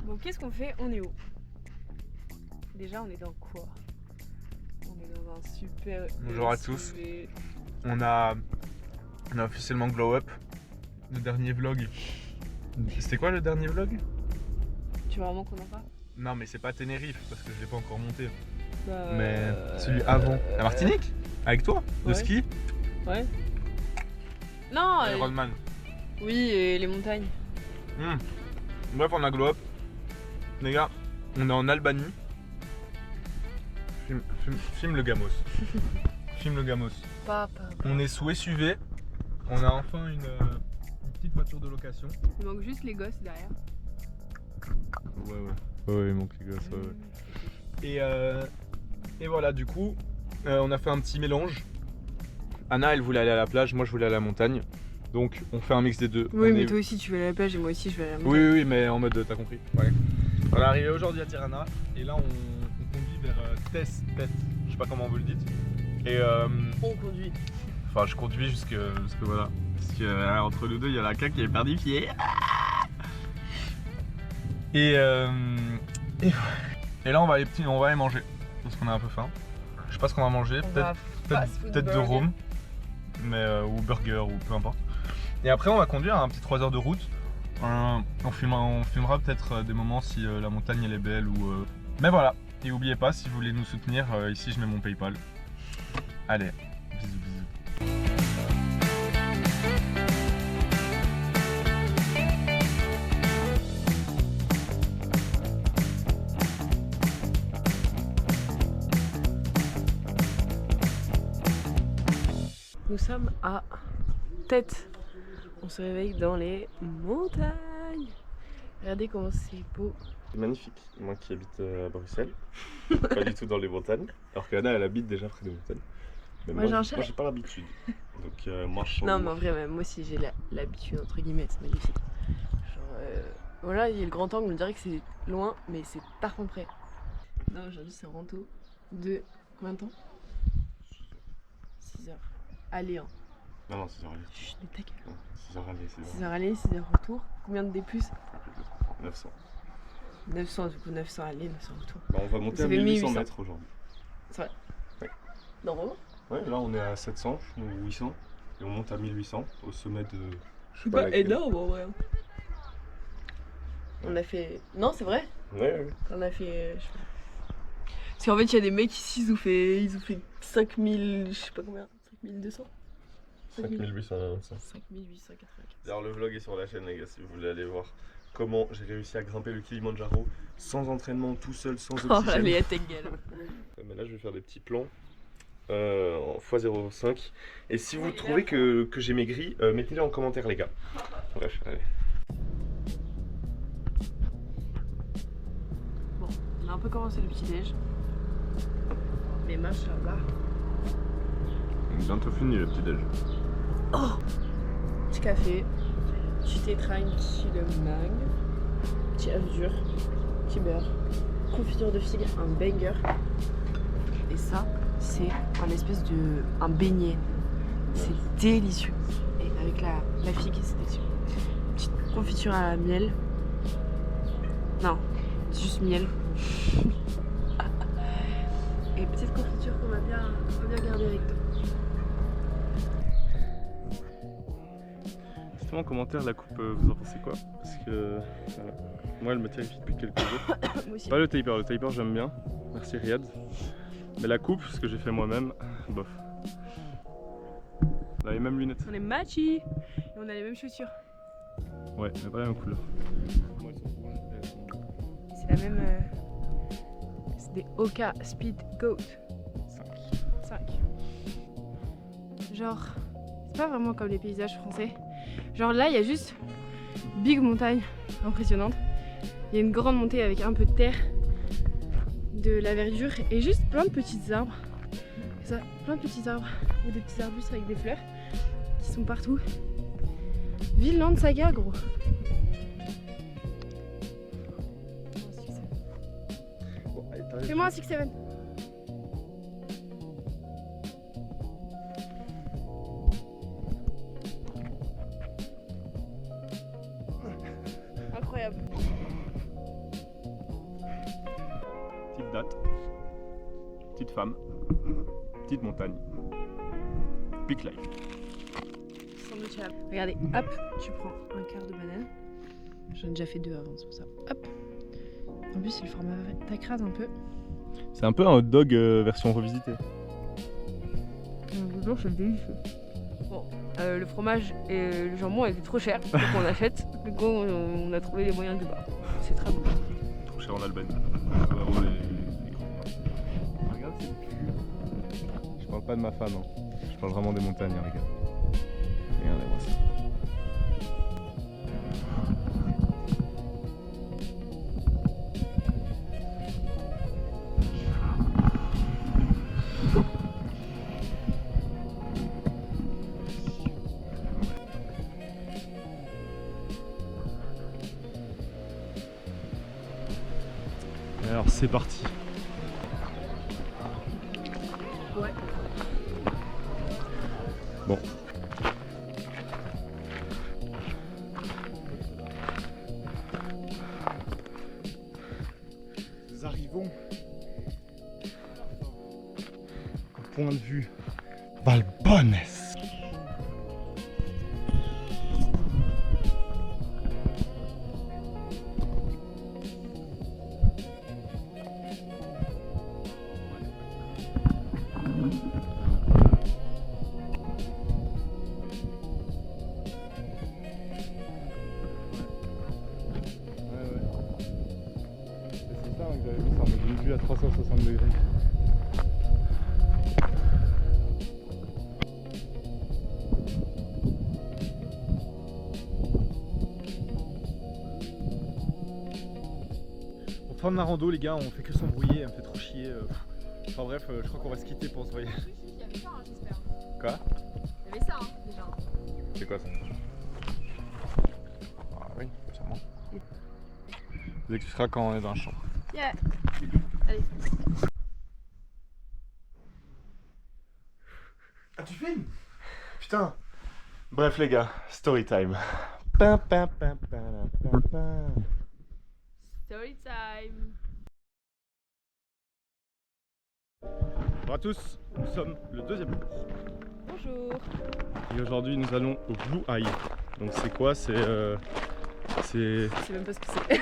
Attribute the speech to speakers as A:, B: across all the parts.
A: Bon, qu'est-ce qu'on fait? On est où? Déjà, on est dans quoi? On est dans un super...
B: Bonjour à tous. On a officiellement glow up. Le dernier vlog. C'était quoi le dernier vlog?
A: Tu veux vraiment qu'on en parle?
B: Non mais c'est pas Tenerife parce que je l'ai pas encore monté.
A: Bah,
B: Mais celui avant. La Martinique? Avec toi? Le
A: ouais.
B: ski?
A: Ouais. Non
B: Ironman.
A: Oui, et les montagnes.
B: Bref, on a glow up. Les gars, on est en Albanie. Filme le gamos. Filme le gamos.
A: Papa.
B: On est sous SUV. On a enfin une petite voiture de location.
A: Il manque juste les gosses derrière.
B: Ouais, il manque les gosses. Et voilà, du coup, on a fait un petit mélange. Anna, elle voulait aller à la plage, moi je voulais aller à la montagne. Donc on fait un mix des deux.
A: Oui, mais toi aussi tu veux aller à la plage et moi aussi je vais aller à la montagne.
B: Oui, mais en mode, t'as compris. Ouais. On est arrivé aujourd'hui à Tirana et là on conduit vers Test. Je sais pas comment vous le dites. Et
A: On conduit.
B: enfin, je conduis jusque voilà. Parce que entre nous deux, il y a la caque qui est perdu pied. Et là on va aller manger parce qu'on a un peu faim. Je sais pas ce qu'on va manger, peut-être de Rome, mais ou burger ou peu importe. Et après on va conduire un petit 3 heures de route. On filmera peut-être des moments si la montagne elle est belle ou. Mais voilà. Et n'oubliez pas, si vous voulez nous soutenir, ici je mets mon PayPal. Allez, bisous.
A: Nous sommes à Tête. On se réveille dans les montagnes. Regardez comment c'est beau.
B: C'est magnifique, moi qui habite à Bruxelles, pas du tout dans les montagnes, alors qu'Anna elle habite déjà près des montagnes. Mais moi j'ai pas l'habitude, donc moi je
A: Non mais en vrai même, moi aussi j'ai l'habitude entre guillemets, c'est magnifique. Genre voilà, il y a le grand angle, on dirait que c'est loin, mais c'est parfaitement près. Non, aujourd'hui c'est un rando de combien de temps? 6 heures. Allez hein.
B: Non, 6h aller.
A: Chut, mais ta gueule.
B: 6h aller,
A: 6 heures aller, 6 heures retour. Combien de D+?
B: 900.
A: 900 du coup, 900 aller, 900 retour.
B: Bah, on va monter à 1800 mètres aujourd'hui.
A: C'est vrai?
B: Ouais.
A: Normalement?
B: Ouais, là on est à 700 ou 800 et on monte à 1800 au sommet de...
A: C'est pas énorme en vrai. On a fait... Non, c'est vrai?
B: Ouais.
A: On a fait... Parce qu'en fait, il y a des mecs ici, ils ont fait 5000... Je sais pas combien. 5200?
B: 5895.
A: 5884.
B: D'ailleurs le vlog est sur la chaîne les gars si vous voulez aller voir comment j'ai réussi à grimper le Kilimandjaro sans entraînement, tout seul, sans oxygène.
A: Oh allez, à ta gueule.
B: Mais là je vais faire des petits plans en x0,5 et si vous trouvez que j'ai maigri, mettez-le en commentaire les gars. Bref, allez.
A: Bon, on a un peu commencé le petit déj. Mais machallah.
B: Bientôt fini le petit déj.
A: Oh, petit café, petit thé tranquillement, petit œuf dur, petit beurre, confiture de figue, un banger. Et ça, c'est un espèce de... un beignet. C'est délicieux. Et avec la figue, c'est délicieux. Petite confiture à la miel. Non, juste miel. Et petite confiture qu'on va bien garder avec toi.
B: En commentaire la coupe, vous en pensez quoi? Parce que moi elle me terrifie depuis quelques jours.
A: Moi aussi.
B: Pas le taper j'aime bien, merci Riyad. Mais la coupe, ce que j'ai fait moi-même, bof. On a les mêmes lunettes.
A: On est matchy et on a les mêmes chaussures.
B: Ouais, mais pas la même couleur.
A: C'est la même... C'est des Oka Speed Goat 5. Genre, c'est pas vraiment comme les paysages français. Genre là, il y a juste big montagne impressionnante. Il y a une grande montée avec un peu de terre, de la verdure et juste plein de petits arbres. Ça, plein de petits arbres ou des petits arbustes avec des fleurs qui sont partout. Vinland Saga, gros. Fais-moi un 6-7. Incroyable.
B: date, petite femme, petite montagne, peak life.
A: Sandwich à la... Regardez, hop, tu prends un quart de banane. J'en ai déjà fait 2 avant, c'est pour ça. Hop. En plus, c'est le format vrai. T'écrases un peu.
B: C'est un peu un hot dog version revisitée.
A: Le c'est délicieux. Bon, le fromage et le jambon étaient trop chers, donc on achète. Du coup, on a trouvé les moyens du bas. C'est très bon.
B: Trop cher en Albanie. Regarde, c'est le cul. Je parle pas de ma femme, hein. Je parle vraiment des montagnes, regarde. Regardez-moi ça. Alors c'est parti.
A: Ouais.
B: Bon. Nous arrivons au point de vue Valbones. J'avais vu ça en mode vue à 360 degrés. Pour fin de ma rando les gars, on fait que s'embrouiller, elle me fait trop chier. Enfin bref, je crois qu'on va se quitter pour ce voyage.
C: Il y avait ça, hein, j'espère.
B: Quoi?
C: Il y avait ça, hein, déjà.
B: C'est quoi ça? Ah oui, sûrement. Vous expliquera quand on est dans le champ.
A: Yeah. Allez.
B: Ah tu filmes? Putain. Bref les gars, story time.
A: Story time.
B: Bonjour à tous, nous sommes le 2e jour.
A: Bonjour.
B: Et aujourd'hui nous allons au Blue Eye. Donc c'est quoi?
A: Je sais même pas ce que c'est.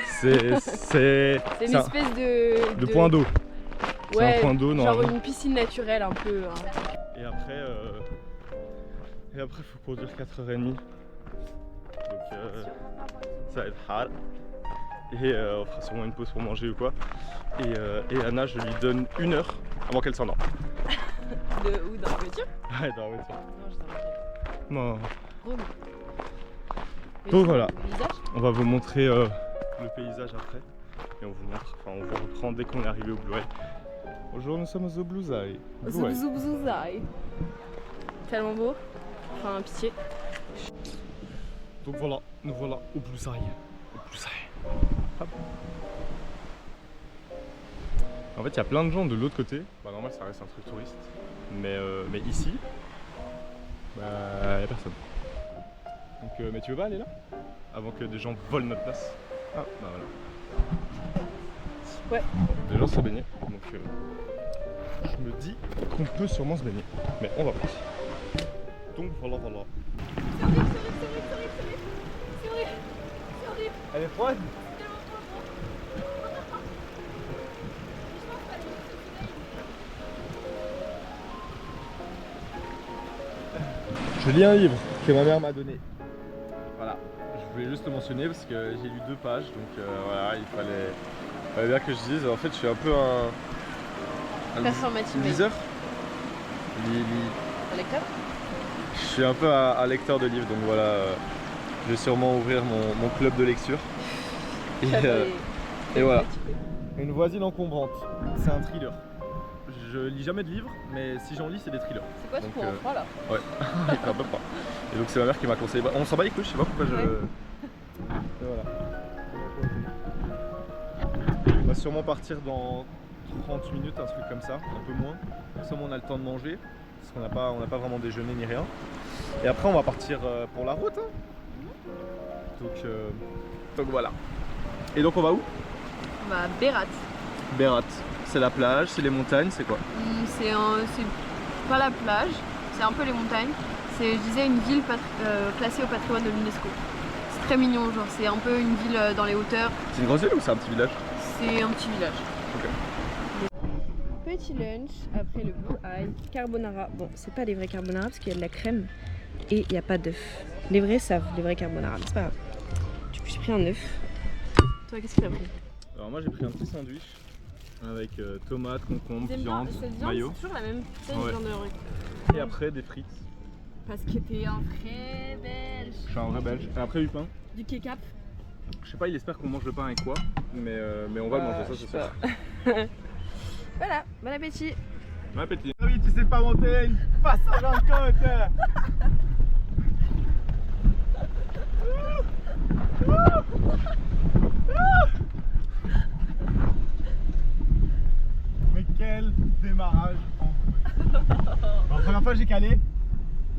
B: C'est
A: une espèce de
B: point d'eau.
A: Ouais,
B: c'est un point d'eau
A: genre
B: normalement.
A: une piscine naturelle un peu. Hein.
B: Et après faut conduire 4h30. Donc ça va être hard. Et on fera sûrement une pause pour manger ou quoi. Et Anna, je lui donne 1 heure avant qu'elle s'endorme.
A: Où dans la voiture?
B: Ouais, dans la voiture.
A: Non, je t'en
B: Non.
A: Rome.
B: Donc voilà,
A: Le visage?
B: on va vous montrer le paysage après. Et on vous montre, enfin on vous reprend dès qu'on est arrivé au Blue Eye. Bonjour, nous sommes au Blue Eye.
A: Zoubzouzaï. Tellement beau. Enfin, pitié.
B: Donc voilà, nous voilà au Blue Eye. Au Blue Eye. Hop. En fait, il y a plein de gens de l'autre côté. Bah normal, ça reste un truc touriste. Mais ici, bah il n'y a personne. Donc, mais tu veux pas aller là? Avant que des gens volent notre place. Ah, bah voilà.
A: Ouais.
B: Des gens se baigner. Donc, je me dis qu'on peut sûrement se baigner. Mais on va pas. Donc voilà.
C: C'est horrible.
B: Elle est froide? Je lis un livre que ma mère m'a donné. Voilà, je voulais juste le mentionner parce que j'ai lu 2 pages, donc voilà, il fallait bien que je dise. En fait, je suis un peu un
A: Performative.
B: liseur.
A: Un lecteur?
B: Je suis un peu un lecteur de livres, donc voilà, je vais sûrement ouvrir mon club de lecture. Et voilà. Une voisine encombrante, c'est un thriller. Je lis jamais de livres, mais si j'en lis, c'est des thrillers.
A: C'est quoi ce
B: Donc,
A: pour enfant là?
B: Ouais, un peu pas. Et donc c'est ma mère qui m'a conseillé. On s'en bat les couilles, je sais pas pourquoi je...
A: Ouais.
B: Et voilà. On va sûrement partir dans 30 minutes, un truc comme ça, un peu moins. Comme ça on a le temps de manger, parce qu'on n'a pas vraiment déjeuné ni rien. Et après on va partir pour la route. Hein. Donc voilà. Et donc on va où?
A: On va à Berat.
B: Berat, c'est la plage, c'est les montagnes, c'est quoi?
A: C'est pas la plage, c'est un peu les montagnes. C'est, je disais, une ville classée au patrimoine de l'UNESCO. C'est très mignon, genre c'est un peu une ville dans les hauteurs.
B: C'est une grosse ville ou c'est un petit village?
A: C'est un petit village.
B: Ok.
A: Petit lunch après le Blue Eye carbonara. Bon, c'est pas des vrais carbonara parce qu'il y a de la crème et il n'y a pas d'œuf. Les vrais savent, les vrais carbonara, mais c'est pas grave. Du coup, j'ai pris un œuf. Toi, qu'est-ce que t'as pris?
B: Alors moi j'ai pris un petit sandwich avec tomates, concombres, viande, mayo.
A: C'est toujours la même viande de ruc.
B: Et après des frites.
A: Parce que t'es un vrai belge.
B: Je suis un vrai belge. Et après du pain.
A: Du kebab.
B: Je sais pas, il espère qu'on mange le pain avec quoi, mais on va le manger, ça c'est sûr.
A: Voilà, bon appétit.
B: Bon appétit. Oui, tu sais pas monter une passage en côte. Mais quel démarrage en couille. La première fois j'ai calé,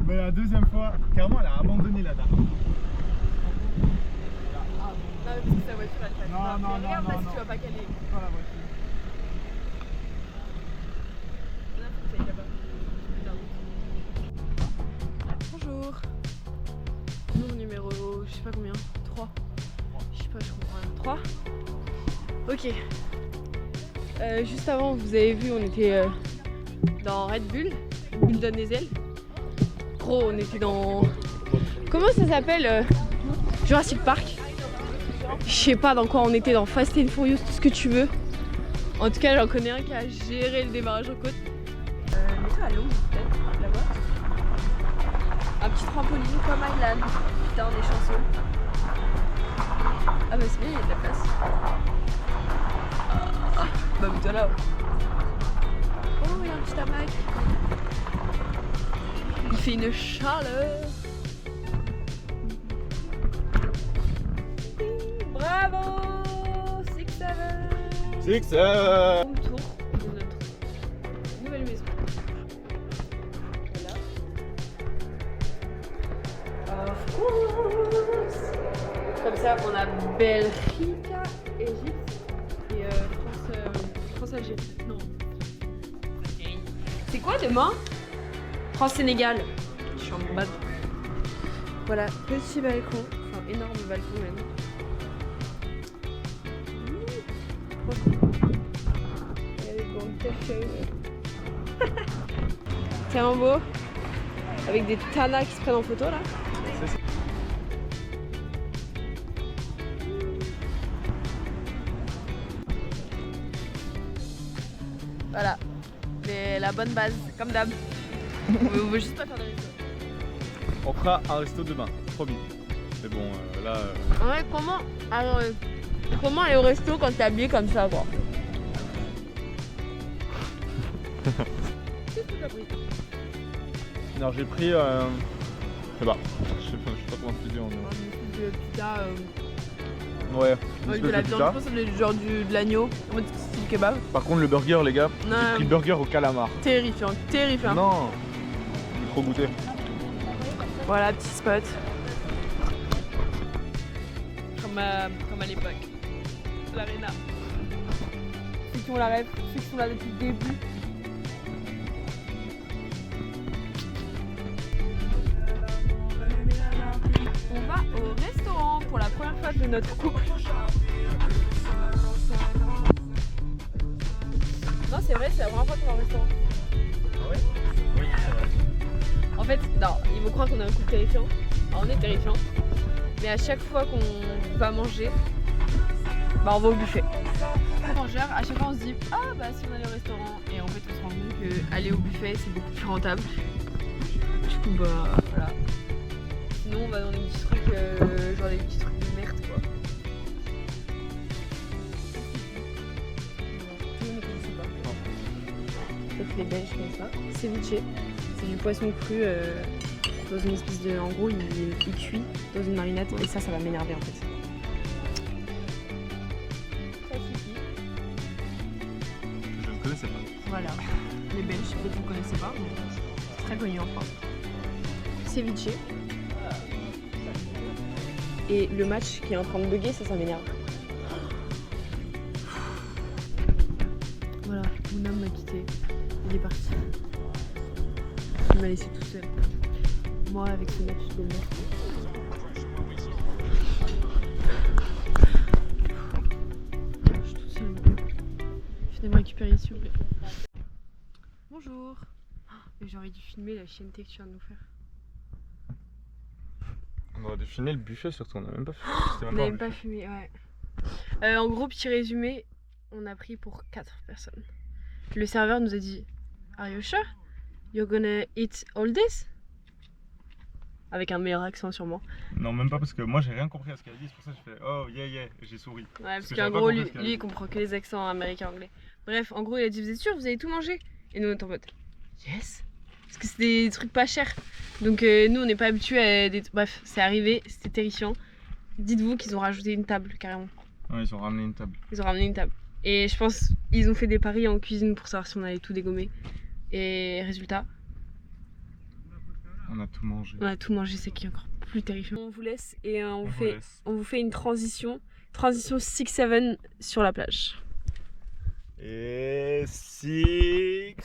B: mais la deuxième fois, clairement elle a abandonné la dame.
A: Non, mais parce que sa voiture elle calme.
B: Non,
A: Regarde là si
B: non.
A: tu vas pas caler.
B: Pas la voiture.
A: Bonjour. Jour numéro, je sais pas combien, 3. Je sais pas, je comprends rien. 3. Ok. Juste avant, vous avez vu, on était dans Red Bull, Bulle donne des ailes. Gros, on était dans... Comment ça s'appelle Jurassic Park. Je sais pas dans quoi on était, dans Fast and Furious, tout ce que tu veux. En tout cas, j'en connais un qui a géré le démarrage en côte. Mets-toi à l'eau, peut-être, là-bas. Un petit trampoline comme Aylan. Putain, on est chanceux. Ah bah c'est bien, il y a de la place. Bah mets-toi là. Oh, il y a un petit hamac. Il fait une chaleur. Bravo, Six Seven.
B: Six Seven.
A: Home tour de notre nouvelle maison. Voilà. Of course. Comme ça, on a Belgique, Égypte et France-Algérie. Non. C'est quoi demain? France-Sénégal. Je suis en bas. Voilà, petit balcon, enfin énorme balcon même. C'est un beau. Avec des tanas qui se prennent en photo là. Voilà, la bonne base, comme d'hab. On veut juste pas faire de resto.
B: On fera un resto demain, promis. Mais bon, là...
A: Ouais, comment aller au resto quand t'es habillé comme ça, quoi? Qu'est-ce que t'as pris?
B: Alors j'ai pris... je sais pas comment te dire.
A: Une espèce de pizza...
B: Ouais, une
A: avec
B: espèce
A: de la
B: de
A: viande,
B: pizza.
A: je pense que c'est genre de l'agneau, en mode style kebab.
B: Par contre le burger les gars,
A: Non.
B: j'ai pris burger au calamar.
A: Terrifiant, terrifiant.
B: Non, j'ai trop goûté.
A: Voilà, petit spot. Comme à l'époque. L'Arena. Ceux qui ont la rêve, ceux qui sont là depuis le début. On va au restaurant pour la première fois de notre couple. Non, c'est vrai, c'est la première fois qu'on va au restaurant.
B: Ah ouais? Oui, c'est vrai.
A: En fait, non, ils vont croire qu'on a un couple terrifiant. Alors, on est terrifiant. Mais à chaque fois qu'on va manger, bah on va au buffet. Mangeur, à chaque fois on se dit ah bah si on allait au restaurant, et en fait on se rend compte que aller au buffet c'est beaucoup plus rentable. Du coup bah voilà. Sinon on va dans des petits trucs genre des petits trucs de merde quoi. Tout le monde ne connaissait pas. Peut-être les Belges comme ça. Ceviche, c'est du poisson cru dans une espèce de. En gros il cuit dans une marinade et ça va m'énerver en fait.
B: Je ne connaissais pas.
A: Voilà, les Belges, peut-être que vous ne connaissez pas, mais c'est très connu en France. Ceviche. Et le match qui est en train de bugger, ça m'énerve. Luna m'a quitté. Il est parti. Il m'a laissé tout seul. Moi avec ce match de merde. Je suis toute seule. Venez me récupérer s'il vous plaît. Bonjour. J'aurais dû filmer la chienneté que tu viens de nous faire.
B: On aurait dû filmer le buffet surtout, on n'a même pas filmé.
A: On n'a même pas filmé, ouais. En gros, petit résumé, on a pris pour 4 personnes. Le serveur nous a dit Are you sure? You're gonna eat all this? Avec un meilleur accent sûrement.
B: Non, même pas parce que moi j'ai rien compris à ce qu'elle a dit, c'est pour ça que j'ai fait oh yeah yeah, et j'ai souri.
A: Ouais, parce qu'en gros, lui il comprend que les accents américains-anglais. Bref, en gros, il a dit Vous êtes sûr, vous avez tout mangé? Et nous on est en mode Yes! Parce que c'est des trucs pas chers. Donc nous on n'est pas habitués à des... Bref, c'est arrivé, c'était terrifiant. Dites-vous qu'ils ont rajouté une table carrément.
B: Ouais, ils ont ramené une table.
A: Ils ont ramené une table. Et je pense ils ont fait des paris en cuisine pour savoir si on allait tout dégommer. Et résultat,
B: on a tout mangé.
A: On a tout mangé, c'est qui est encore plus terrifiant. On vous laisse et on vous fait une transition 6-7 sur la plage.
B: Et 6.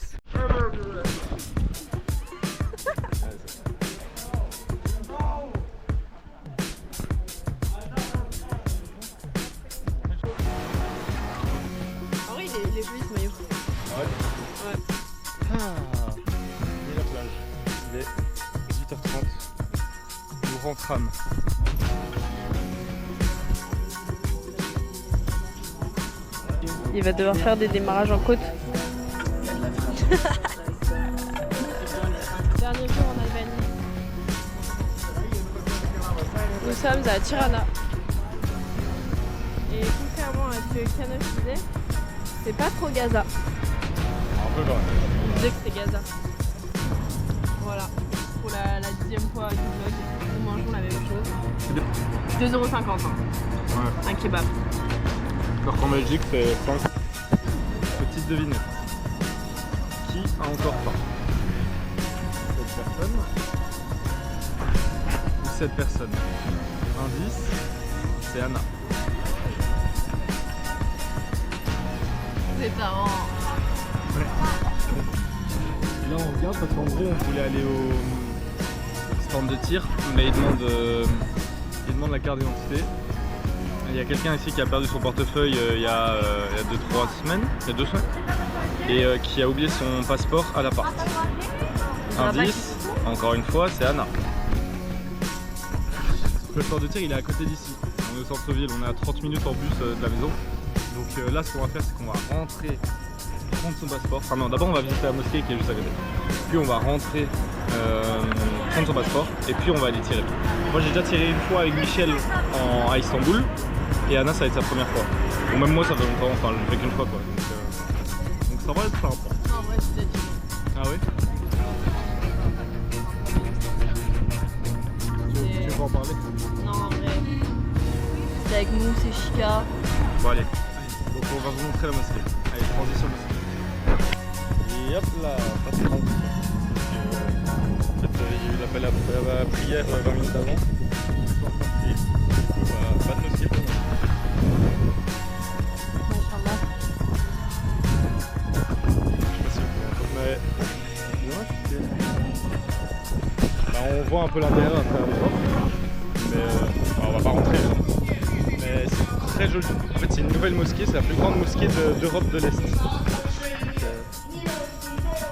A: En vrai, il est joli ce maillot.
B: Ouais. Ah, et la plage. Il est 18h30. Nous rentrâmes.
A: Il va devoir faire des démarrages en côte. Dernier jour en Albanie. Nous sommes à Tirana. Et contrairement à ce que Kanoche disait, c'est pas trop Gaza.
B: Un peu quand même.
A: Il disait que c'était Gaza. Voilà, pour la 10e fois du vlog, nous mangeons la même chose. 2,50 €. Hein.
B: Ouais.
A: Un kebab.
B: Alors qu'en Belgique c'est 5. Petite devinette. Qui a encore faim? Cette personne ou cette personne? Indice, c'est Anna.
A: C'est marrant.
B: Ouais. Là on regarde parce qu'en gros on voulait aller au stand de tir, mais il demande la carte d'identité. Il y a quelqu'un ici qui a perdu son portefeuille il y a 2 semaines, et qui a oublié son passeport à l'appart. Indice, encore une fois, c'est Anna. Le stand de tir il est à côté d'ici, on est au centre-ville, on est à 30 minutes en bus de la maison. Donc là ce qu'on va faire c'est qu'on va rentrer, prendre son passeport. Enfin non, d'abord on va visiter la mosquée qui est juste à côté. Puis on va rentrer, prendre son passeport et puis on va aller tirer. Moi j'ai déjà tiré une fois avec Michel à Istanbul et Anna ça va être sa première fois. Ou même moi ça fait longtemps, enfin je ne fais qu'une fois quoi. Donc ça va être sympa.
A: Non, en vrai c'est déjà tiré.
B: Ah oui? Tu veux en parler?
A: Non, en vrai. C'est avec nous, c'est Chica.
B: Bon allez, donc on va vous montrer la mosquée. Allez, transition mosquée. Et hop là, ça c'est bon. En fait, il y a eu l'appel à la prière 20 minutes avant. Et du coup, pas de mosquée pour moi.
A: Machallah.
B: Je sais pas si vous pouvez mais... Bah, on voit un peu l'intérieur à travers les portes. Mais on va pas rentrer. Mais c'est très joli. En fait, c'est une nouvelle mosquée, c'est la plus grande mosquée d'Europe de l'Est.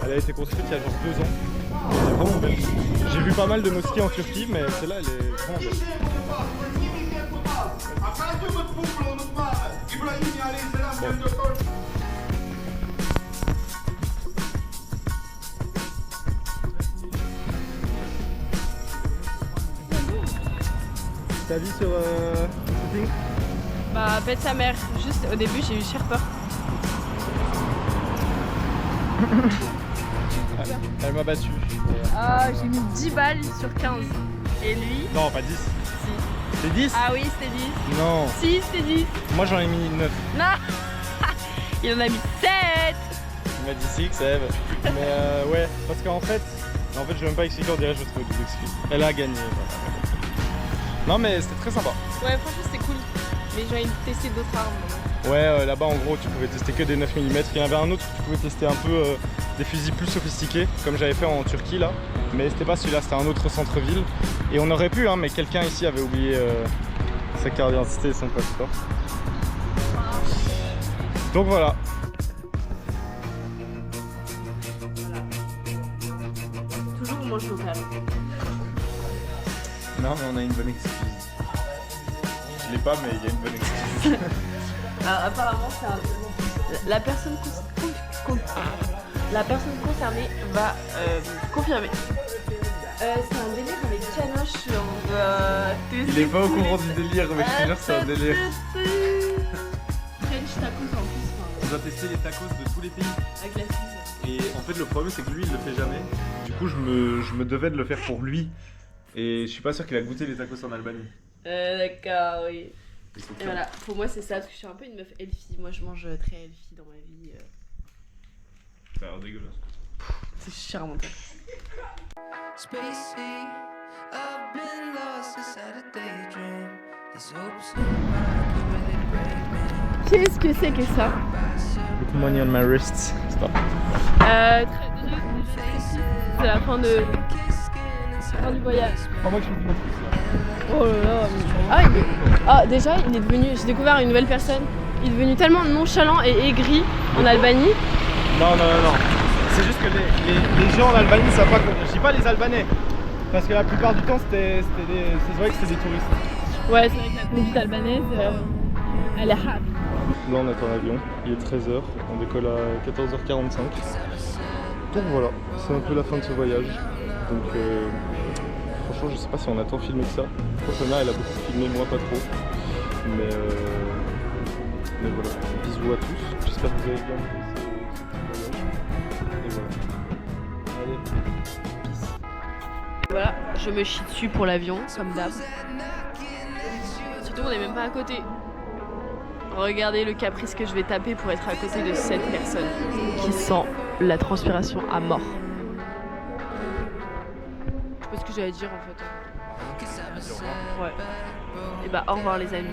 B: Elle a été construite il y a genre 2 ans. Elle est vraiment belle. J'ai vu pas mal de mosquées en Turquie, mais celle-là, elle est vraiment belle. Bon. Ta vie sur shooting?
A: Bah, bête sa mère. Juste au début, j'ai eu cher peur.
B: Elle m'a battu.
A: Ah, j'ai mis 10 balles sur 15. Et lui?
B: Non, pas 10.
A: Si.
B: C'est 10?
A: Ah oui, c'était 10.
B: Non.
A: Si, c'était 10.
B: Moi j'en ai mis 9.
A: Non. Il en a mis 7.
B: Il m'a dit 6, Eve. Mais ouais, parce qu'en fait, je vais même pas expliquer, on dirait que je vais trouver des excuses. Elle a gagné. Non mais c'était très sympa.
A: Ouais, franchement, c'était cool. Mais j'ai envie de tester d'autres armes.
B: Ouais, là-bas en gros tu pouvais tester que des 9 mm. Il y en avait un autre où tu pouvais tester un peu des fusils plus sophistiqués, comme j'avais fait en Turquie là. Mais c'était pas celui-là, c'était un autre centre-ville. Et on aurait pu, hein, mais quelqu'un ici avait oublié sa carte d'identité et son passeport. Donc voilà.
A: Toujours on mange local.
B: Non mais on a une bonne excuse. Je l'ai pas mais il y a une bonne excuse.
A: Alors, apparemment c'est un... La personne concernée va confirmer. C'est un délire avec canoche, on va tester.
B: Il est pas au courant du délire mais je te jure c'est un délire.
A: French tacos en plus.
B: On doit tester les tacos de tous les pays.
A: Avec la Suisse.
B: Et en fait le problème c'est que lui il le fait jamais. Du coup je me devais de le faire pour lui. Et je suis pas sûr qu'il a goûté les tacos en Albanie.
A: D'accord, oui. Et voilà, pour moi c'est ça, parce que je suis un peu une meuf healthy. Moi je mange très healthy dans ma vie.
B: Ça a l'air dégueulasse.
A: C'est charmant.
D: Spacey, I've been lost inside a daydream. There's hopes in my mind could really break me.
A: Qu'est-ce que c'est que ça?
B: Put money on my wrists. Stop.
A: C'est la fin du voyage.
B: Pas moi qui fais
A: Oh là là. Déjà il est devenu, j'ai découvert une nouvelle personne. Il est devenu tellement nonchalant et aigri en Albanie.
B: Non. C'est juste que les gens en Albanie savent pas. Je dis pas les Albanais. Parce que la plupart du temps c'est vrai que c'était des touristes.
A: Ouais, c'est vrai que la conduite albanaise, elle est hard.
B: Là on attend l'avion, il est 13h, on décolle à 14h45. Donc voilà, c'est un peu la fin de ce voyage. Donc franchement je sais pas si on a tant filmé que ça. Franchement elle a beaucoup filmé, moi pas trop. Mais voilà, bisous à tous, j'espère que vous avez bien apprécié ce voyage. Et voilà. Allez, peace.
A: Voilà, je me chie dessus pour l'avion, comme d'hab. Surtout on n'est même pas à côté. Regardez le caprice que je vais taper pour être à côté de cette personne qui sent la transpiration à mort. Je sais pas ce que j'allais dire en fait. Ouais. Et bah au revoir les amis.